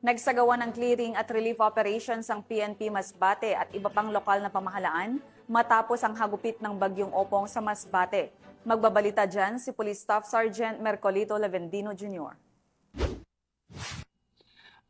Nagsagawa ng clearing at relief operations ang PNP Masbate at iba pang lokal na pamahalaan matapos ang hagupit ng bagyong Opong sa Masbate. Magbabalita dyan si Police Staff Sergeant Mercolito Levendino Jr.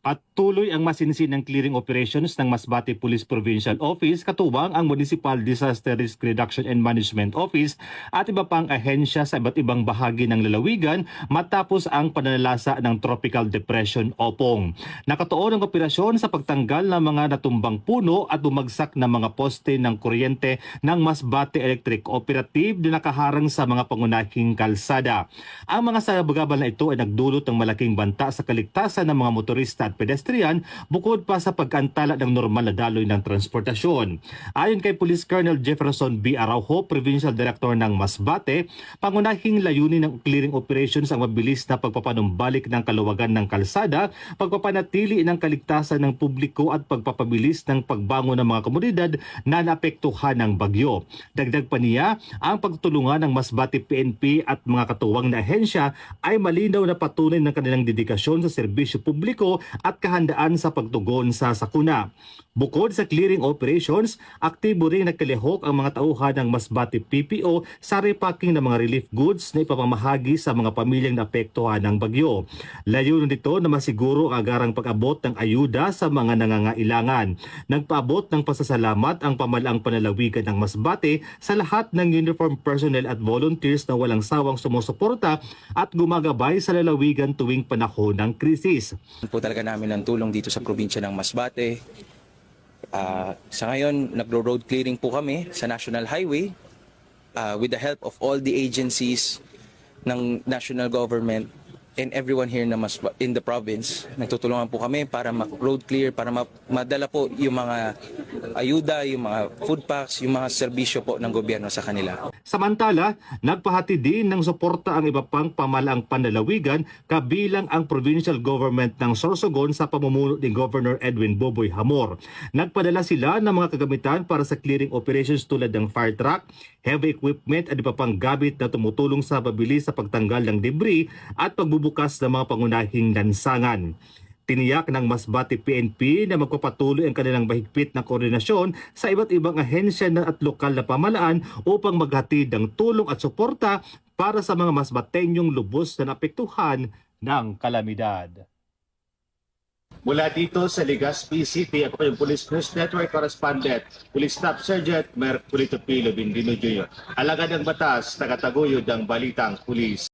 Patuloy ang masinsinang clearing operations ng Masbate Police Provincial Office, katuwang ang Municipal Disaster Risk Reduction and Management Office at iba pang ahensya sa iba't ibang bahagi ng lalawigan matapos ang pananalasa ng Tropical Depression Opong. Nakatuon ang operasyon sa pagtanggal ng mga natumbang puno at bumagsak na mga poste ng kuryente ng Masbate Electric Cooperative na nakaharang sa mga pangunahing kalsada. Ang mga sabagabal na ito ay nagdulot ng malaking banta sa kaligtasan ng mga motorista at pedestrian, bukod pa sa pag-antala ng normal na daloy ng transportasyon. Ayon kay Police Colonel Jefferson B. Araujo, Provincial Director ng Masbate, pangunahing layunin ng clearing operations ang mabilis na pagpapanumbalik ng kaluwagan ng kalsada, pagpapanatili ng kaligtasan ng publiko at pagpapabilis ng pagbangon ng mga komunidad na naapektuhan ng bagyo. Dagdag pa niya, ang pagtulungan ng Masbate PNP at mga katuwang na ahensya ay malinaw na patunay ng kanilang dedikasyon sa serbisyo publiko at kahandaan sa pagtugon sa sakuna. Bukod sa clearing operations, aktibo rin nagkalihok ang mga tauhan ng Masbate PPO sa repacking ng mga relief goods na ipapamahagi sa mga pamilyang naapektuhan ng bagyo. Layunin nito na masiguro ang agarang pag-abot ng ayuda sa mga nangangailangan. Nagpaabot ng pasasalamat ang pamalaang panalawigan ng Masbate sa lahat ng uniform personnel at volunteers na walang sawang sumusuporta at gumagabay sa lalawigan tuwing panahon ng krisis. Po talaga namin ng tulong dito sa probinsya ng Masbate. Sa ngayon, nagro-road clearing po kami sa National Highway with the help of all the agencies ng national government and everyone here in the province. Nagtutulungan po kami para road clear, para madala po yung mga ayuda, yung mga food packs, yung mga serbisyo po ng gobyerno sa kanila. Samantala, nagpahati din ng suporta ang iba pang pamalaang panlalawigan kabilang ang provincial government ng Sorsogon sa pamumuno ni Governor Edwin Boboy Hamor. Nagpadala sila ng mga kagamitan para sa clearing operations tulad ng fire truck, heavy equipment at iba pang gamit na tumutulong sa pabilis sa pagtanggal ng debris at pagbubukas ng mga pangunahing lansangan. Tiniyak ng Masbate PNP na magpapatuloy ang kanilang mahigpit na koordinasyon sa iba't ibang ahensya at lokal na pamahalaan upang maghatid ng tulong at suporta para sa mga Masbatenyong lubos na naapektuhan ng kalamidad. Mula dito sa Legazpi City, ako po yung Police News Network Correspondent, Police Staff Sergeant Mercolito P. Levendino Jr. Alagad ng batas, tagataguyod ng balitang pulis.